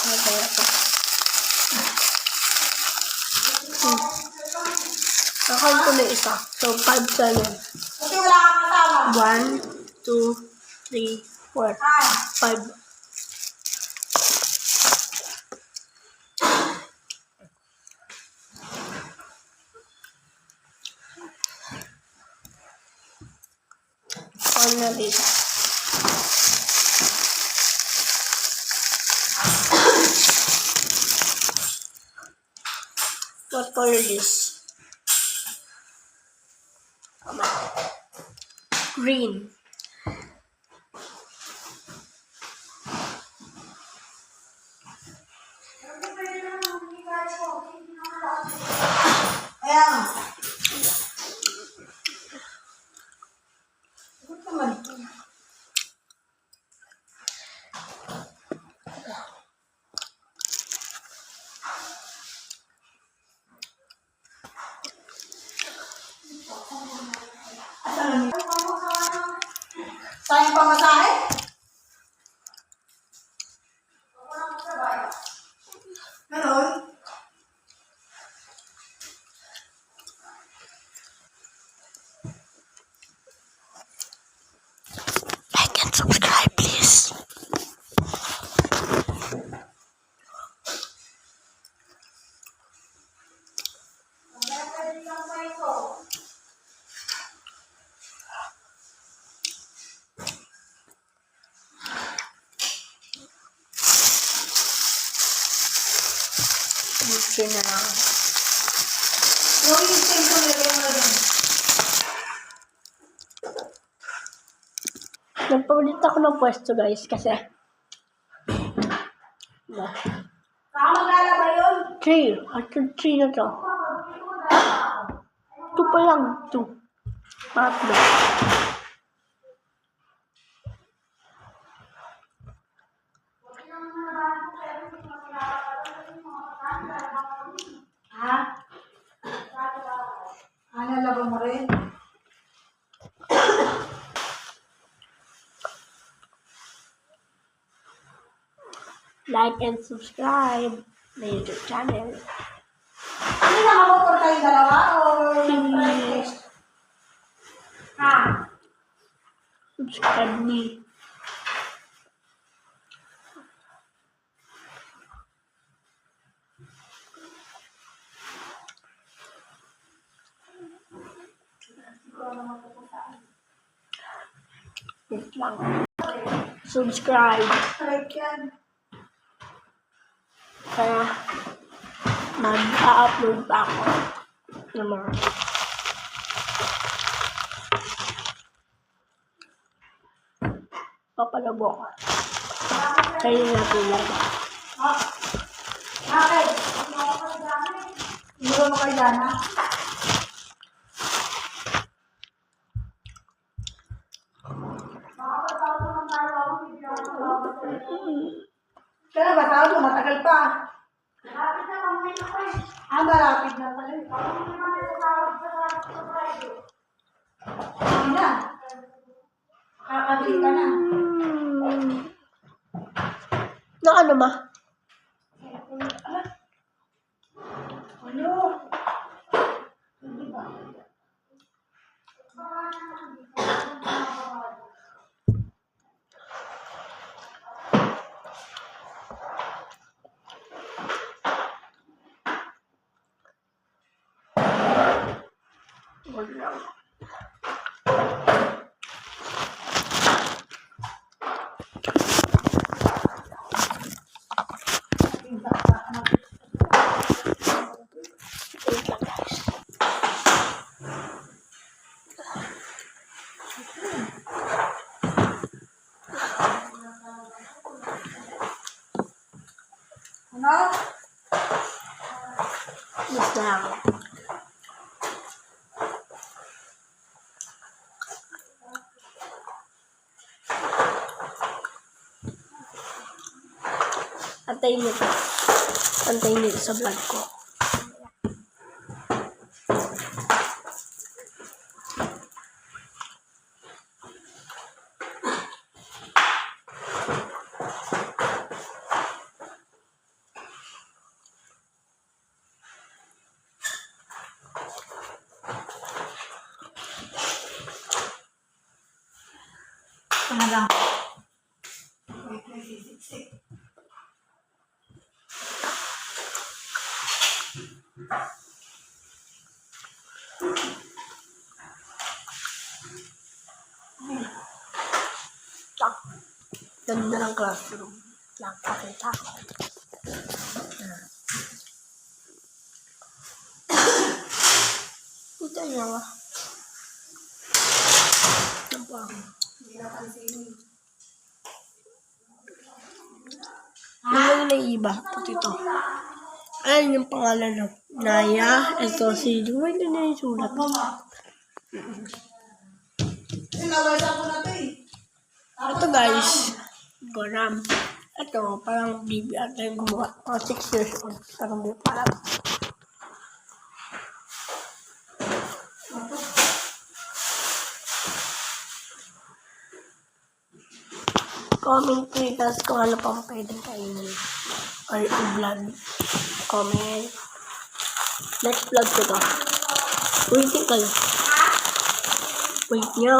Matay ako. Nakawin ko na isa. So, 5 sa yun. Kasi wala kang kasama. 1, 2, 3, 4, 5. Na dito. What color is? Green. Ayan. Good naman. Sayang pamasahe? Meron? Like and subscribe, please. Gusto na lang. Yung isin ko nilagay mo rin. Nagpaulit ako ng pwesto, guys, kasi Saka maglalaba yun. 3. After 3 na to. 2 pa lang. 2. Tatlo. Ha? Nalaba mo rin? Like and subscribe na YouTube channel. Hindi nakamotor kayong dalawa o Please ha? subscribe me. Wait lang. Subscribe. Correct yan. Kaya mag-upload pa ako ng mga papalabo ko. Kayo natin lang. Bakit? Hindi mo kayo dyan, ha? Kaya ba tawag mo? Matagal pa. Malapit na pang ako eh. Malapit na pala. Hindi na. Kakabili ka na. Na ano ma? Ano? Hindi ba? Wag lang. Wait lang, guys. Ano? Mas lang. Antayin nito. Antayin nito sa vlog ko. lang. Wait, nagsisiksik. Ganda ng classroom. Nakakita ko. Puta niya ba? Ano pa? Hindi napansin. Ano yung naiiba? Ito ito. Ayun yung pangalan ng Naya. Ito si... Wait, na yung sulat. Sinawasa ko na ito eh. Ito guys. Goram. Ito, parang baby ata yung gumawa. Mga 6 years old. Parang di parang. Comment tweet us kung ano pang pwedeng kainin. Or i-vlog. Comment. Next vlog ko to. Waiting kayo. Wait nyo.